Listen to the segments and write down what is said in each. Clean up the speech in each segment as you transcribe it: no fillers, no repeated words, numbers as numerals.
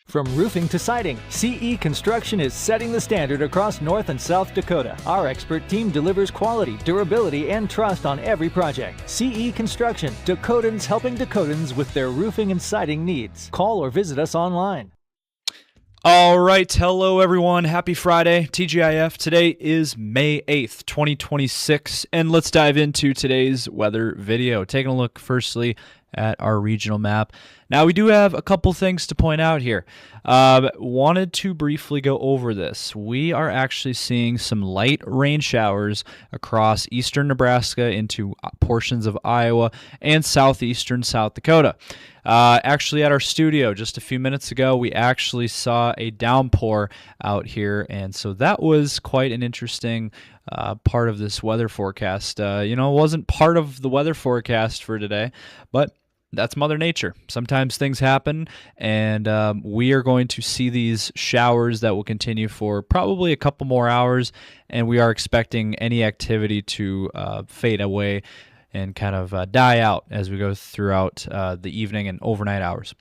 From roofing to siding, CE Construction is setting the standard across North and South Dakota. Our expert team delivers quality, durability, and trust on every project. CE Construction, Dakotans helping Dakotans with their roofing and siding needs. Call or visit us online. All right, hello everyone. Happy Friday, TGIF. Today is May 8th, 2026, and let's dive into today's weather video. Taking a look firstly at our regional map. Now, we do have a couple things to point out here. Wanted to briefly go over this. We are actually seeing some light rain showers across eastern Nebraska into portions of Iowa and southeastern South Dakota. Actually, at our studio just a few minutes ago, we actually saw a downpour out here, and so that was quite an interesting part of this weather forecast. It wasn't part of the weather forecast for today, but that's Mother Nature. Sometimes things happen, and we are going to see these showers that will continue for probably a couple more hours, and we are expecting any activity to fade away and kind of die out as we go throughout the evening and overnight hours.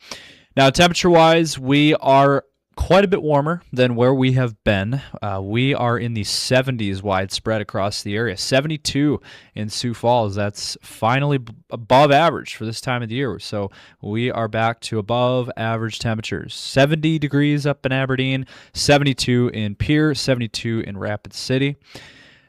Now, temperature-wise, we are quite a bit warmer than where we have been. We are in the 70s widespread across the area. 72 in Sioux Falls. That's finally above average for this time of the year. So we are back to above average temperatures. 70 degrees up in Aberdeen, 72 in Pierre, 72 in Rapid City.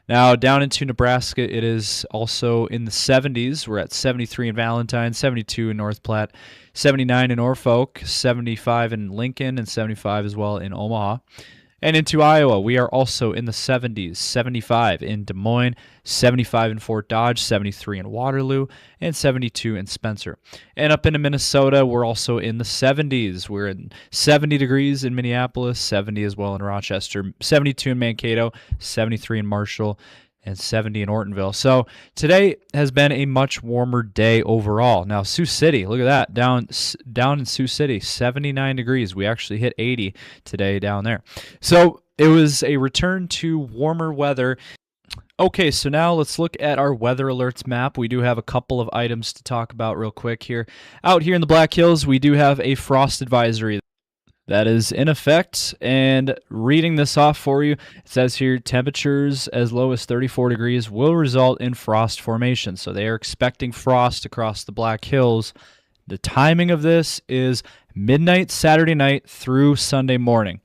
Now, down into Nebraska, it is also in the 70s. We're at 73 in Valentine, 72 in North Platte, 79 in Norfolk, 75 in Lincoln, and 75 as well in Omaha. And into Iowa, we are also in the 70s, 75 in Des Moines, 75 in Fort Dodge, 73 in Waterloo, and 72 in Spencer. And up into Minnesota, we're also in the 70s. We're in 70 degrees in Minneapolis, 70 as well in Rochester, 72 in Mankato, 73 in Marshall, and 70 in Ortonville. So today has been a much warmer day overall. Now, Sioux City, look at that, down in Sioux City, 79 degrees. We actually hit 80 today down there. So it was a return to warmer weather. Okay, so now let's look at our weather alerts map. We do have a couple of items to talk about real quick here. Out here in the Black Hills, we do have a frost advisory that is in effect, and reading this off for you, it says here temperatures as low as 34 degrees will result in frost formation. So they are expecting frost across the Black Hills. The timing of this is midnight Saturday night through Sunday morning.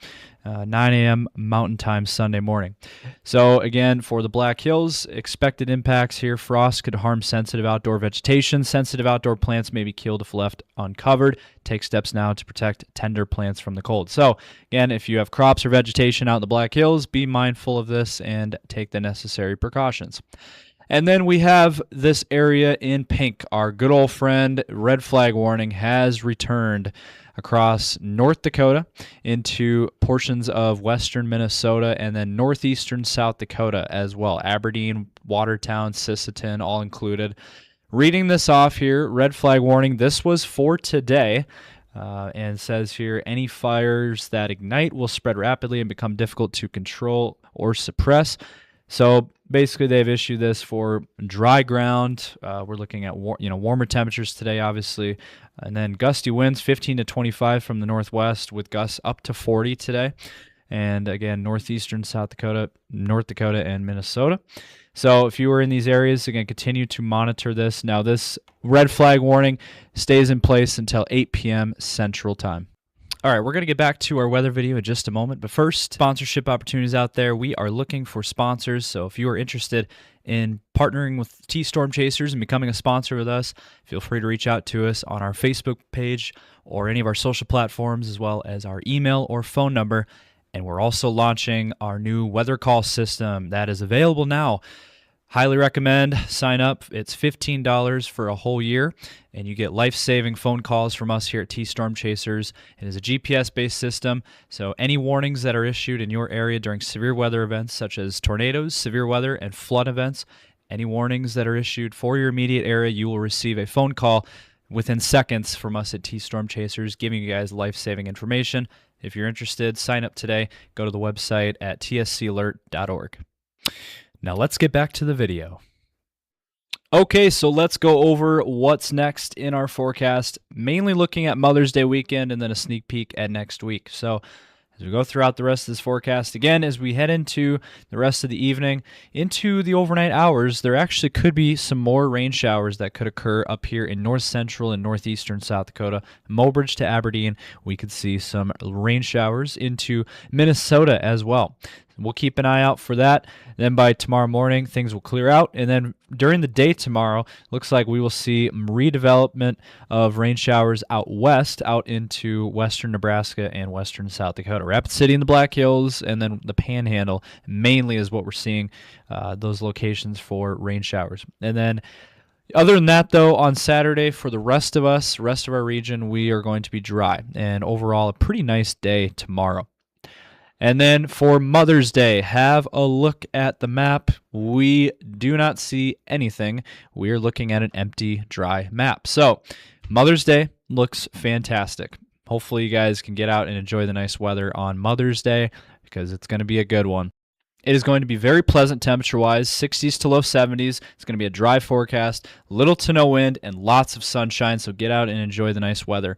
9 a.m. Mountain Time Sunday morning. So again, for the Black Hills, expected impacts here. Frost could harm sensitive outdoor vegetation. Sensitive outdoor plants may be killed if left uncovered. Take steps now to protect tender plants from the cold. So again, if you have crops or vegetation out in the Black Hills, be mindful of this and take the necessary precautions. And then we have this area in pink. Our good old friend red flag warning has returned across North Dakota into portions of western Minnesota and then northeastern South Dakota as well. Aberdeen, Watertown, Sisseton, all included. Reading this off here, red flag warning. This was for today. And says here, any fires that ignite will spread rapidly and become difficult to control or suppress. So basically, they've issued this for dry ground. We're looking at warmer temperatures today, obviously, and then gusty winds 15 to 25 from the northwest, with gusts up to 40 today. And again, northeastern South Dakota, North Dakota, and Minnesota. So if you were in these areas, again, continue to monitor this. Now, this red flag warning stays in place until 8 p.m. Central Time. All right, we're going to get back to our weather video in just a moment. But first, sponsorship opportunities out there. We are looking for sponsors. So if you are interested in partnering with T-Storm Chasers and becoming a sponsor with us, feel free to reach out to us on our Facebook page or any of our social platforms, as well as our email or phone number. And we're also launching our new weather call system that is available now. Highly recommend. Sign up. It's $15 for a whole year, and you get life-saving phone calls from us here at T-Storm Chasers. It is a GPS-based system, so any warnings that are issued in your area during severe weather events such as tornadoes, severe weather, and flood events, any warnings that are issued for your immediate area, you will receive a phone call within seconds from us at T-Storm Chasers, giving you guys life-saving information. If you're interested, sign up today. Go to the website at tscalert.org. Now let's get back to the video. Okay, so let's go over what's next in our forecast, mainly looking at Mother's Day weekend and then a sneak peek at next week. So as we go throughout the rest of this forecast, again, as we head into the rest of the evening, into the overnight hours, there actually could be some more rain showers that could occur up here in north central and northeastern South Dakota. Mobridge to Aberdeen, we could see some rain showers into Minnesota as well. We'll keep an eye out for that. Then by tomorrow morning, things will clear out. And then during the day tomorrow, looks like we will see redevelopment of rain showers out west, out into western Nebraska and western South Dakota. Rapid City and the Black Hills, and then the Panhandle mainly is what we're seeing, those locations for rain showers. And then other than that, though, on Saturday, for the rest of us, rest of our region, we are going to be dry. And overall, a pretty nice day tomorrow. And then for Mother's Day, have a look at the map. We do not see anything. We are looking at an empty, dry map. So Mother's Day looks fantastic. Hopefully you guys can get out and enjoy the nice weather on Mother's Day because it's going to be a good one. It is going to be very pleasant temperature-wise, 60s to low 70s. It's going to be a dry forecast, little to no wind, and lots of sunshine, so get out and enjoy the nice weather.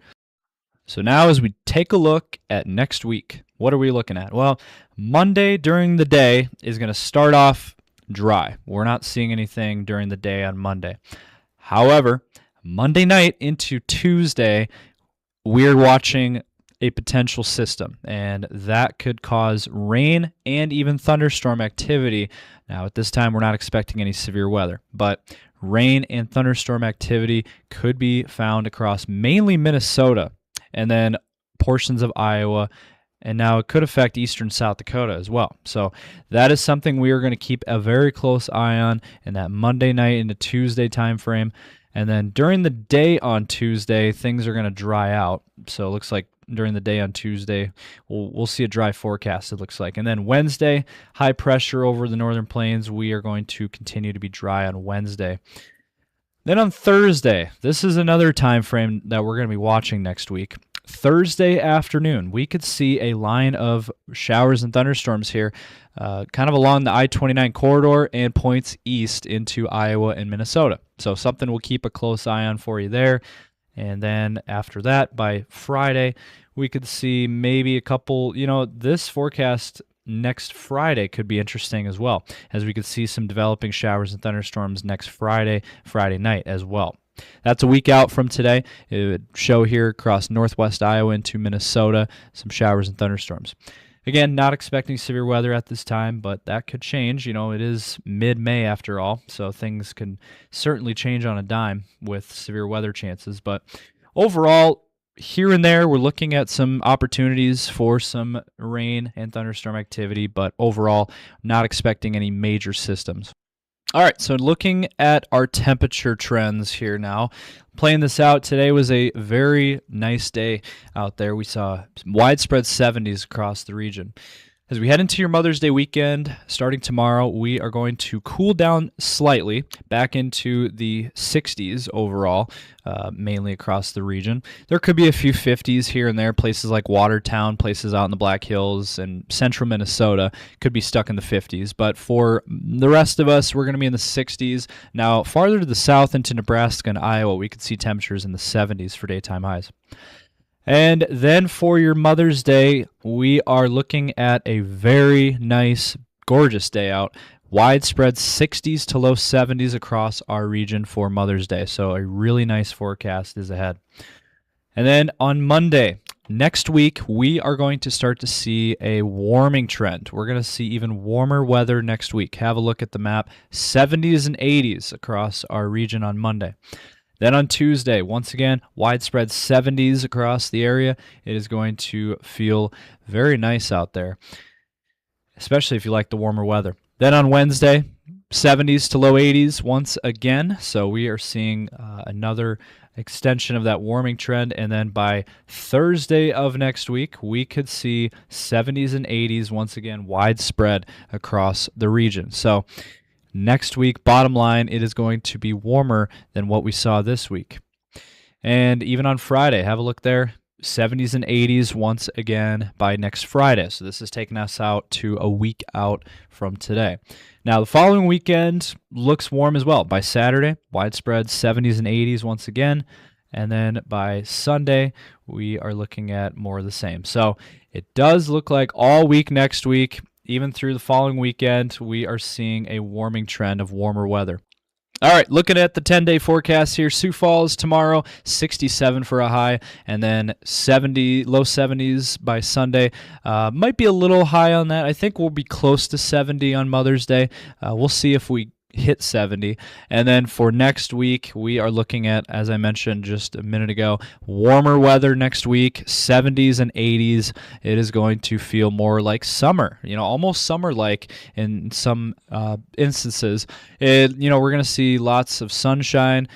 So now as we take a look at next week, what are we looking at? Well, Monday during the day is going to start off dry. We're not seeing anything during the day on Monday. However, Monday night into Tuesday, we're watching a potential system, and that could cause rain and even thunderstorm activity. Now, at this time, we're not expecting any severe weather, but rain and thunderstorm activity could be found across mainly Minnesota and then portions of Iowa, and now it could affect eastern South Dakota as well. So that is something we are going to keep a very close eye on in that Monday night into Tuesday time frame. And then during the day on Tuesday, things are going to dry out. So it looks like during the day on Tuesday, we'll see a dry forecast, it looks like. And then Wednesday, high pressure over the northern plains. We are going to continue to be dry on Wednesday. Then on Thursday, this is another time frame that we're going to be watching next week. Thursday afternoon, we could see a line of showers and thunderstorms here, kind of along the I-29 corridor and points east into Iowa and Minnesota. So something we'll keep a close eye on for you there. And then after that, by Friday, we could see maybe a couple, this forecast next Friday could be interesting as well, as we could see some developing showers and thunderstorms next Friday night as well. That's a week out from today. It would show here across northwest Iowa into Minnesota, some showers and thunderstorms. Again, not expecting severe weather at this time, but that could change. It is mid-May after all, so things can certainly change on a dime with severe weather chances. But overall, here and there, we're looking at some opportunities for some rain and thunderstorm activity, but overall, not expecting any major systems. All right, so looking at our temperature trends here now, playing this out, today was a very nice day out there. We saw widespread 70s across the region. As we head into your Mother's Day weekend, starting tomorrow, we are going to cool down slightly back into the 60s overall, mainly across the region. There could be a few 50s here and there, places like Watertown, places out in the Black Hills, and central Minnesota could be stuck in the 50s. But for the rest of us, we're going to be in the 60s. Now, farther to the south into Nebraska and Iowa, we could see temperatures in the 70s for daytime highs. And then for your Mother's Day, we are looking at a very nice, gorgeous day out. Widespread 60s to low 70s across our region for Mother's Day. So a really nice forecast is ahead. And then on Monday, next week, we are going to start to see a warming trend. We're going to see even warmer weather next week. Have a look at the map. 70s and 80s across our region on Monday. Then on Tuesday, once again, widespread 70s across the area. It is going to feel very nice out there, especially if you like the warmer weather. Then on Wednesday, 70s to low 80s once again. So we are seeing another extension of that warming trend. And then by Thursday of next week, we could see 70s and 80s once again widespread across the region. So next week, bottom line, it is going to be warmer than what we saw this week. And even on Friday, have a look there. 70s and 80s once again by next Friday. So this is taking us out to a week out from today. Now, the following weekend looks warm as well. By Saturday, widespread 70s and 80s once again. And then by Sunday, we are looking at more of the same. So it does look like all week next week, even through the following weekend, we are seeing a warming trend of warmer weather. All right, looking at the 10-day forecast here, Sioux Falls tomorrow, 67 for a high, and then 70, low 70s by Sunday. Might be a little high on that. I think we'll be close to 70 on Mother's Day. We'll see if we hit 70. And then for next week, we are looking at, as I mentioned just a minute ago, warmer weather next week, 70s and 80s. It is going to feel more like summer, almost summer-like in some instances. We're going to see lots of sunshine.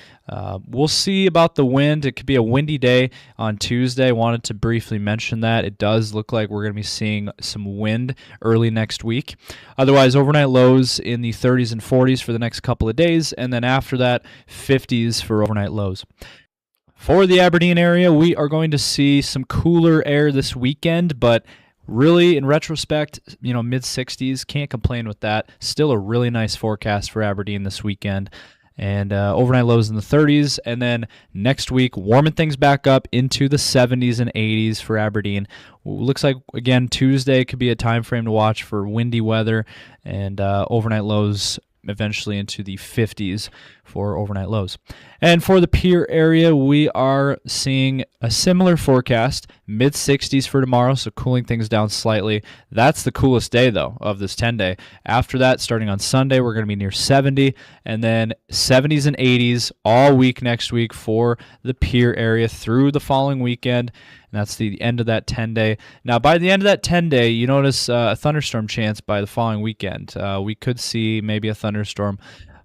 We'll see about the wind. It could be a windy day on Tuesday. I wanted to briefly mention that. It does look like we're going to be seeing some wind early next week. Otherwise, overnight lows in the 30s and 40s for the next couple of days, and then after that, 50s for overnight lows. For the Aberdeen area, we are going to see some cooler air this weekend, but really, in retrospect, mid-60s. Can't complain with that. Still a really nice forecast for Aberdeen this weekend. And overnight lows in the 30s. And then next week, warming things back up into the 70s and 80s for Aberdeen. Looks like, again, Tuesday could be a time frame to watch for windy weather, and overnight lows eventually into the 50s for overnight lows. And for the Pierre area, we are seeing a similar forecast, mid-60s for tomorrow, so cooling things down slightly. That's the coolest day, though, of this 10-day. After that, starting on Sunday, we're going to be near 70, and then 70s and 80s all week next week for the Pierre area through the following weekend. And that's the end of that 10-day. Now, by the end of that 10-day, you notice a thunderstorm chance by the following weekend. We could see maybe a thunderstorm.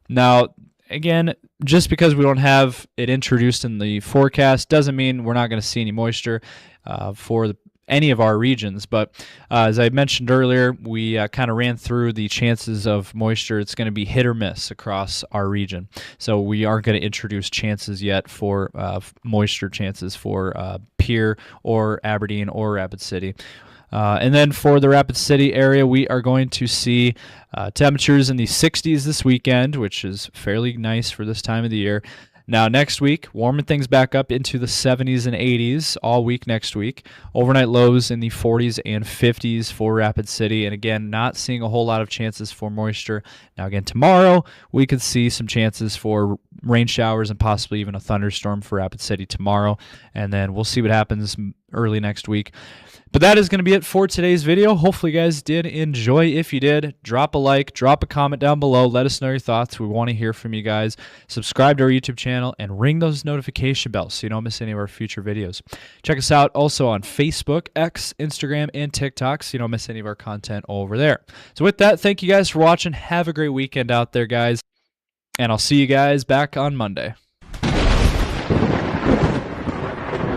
Now, again, just because we don't have it introduced in the forecast doesn't mean we're not going to see any moisture for any of our regions. But as I mentioned earlier, we kind of ran through the chances of moisture. It's going to be hit or miss across our region. So we aren't going to introduce chances yet for moisture chances for Pierre or Aberdeen or Rapid City. And then for the Rapid City area, we are going to see temperatures in the 60s this weekend, which is fairly nice for this time of the year. Now, next week, warming things back up into the 70s and 80s all week next week. Overnight lows in the 40s and 50s for Rapid City. And again, not seeing a whole lot of chances for moisture. Now, again, tomorrow, we could see some chances for rain showers and possibly even a thunderstorm for Rapid City tomorrow. And then we'll see what happens early next week. But that is going to be it for today's video. Hopefully you guys did enjoy. If you did, drop a like, drop a comment down below. Let us know your thoughts. We want to hear from you guys. Subscribe to our YouTube channel and ring those notification bells so you don't miss any of our future videos. Check us out also on Facebook, X, Instagram, and TikTok so you don't miss any of our content over there. So with that, thank you guys for watching. Have a great weekend out there, guys. And I'll see you guys back on Monday.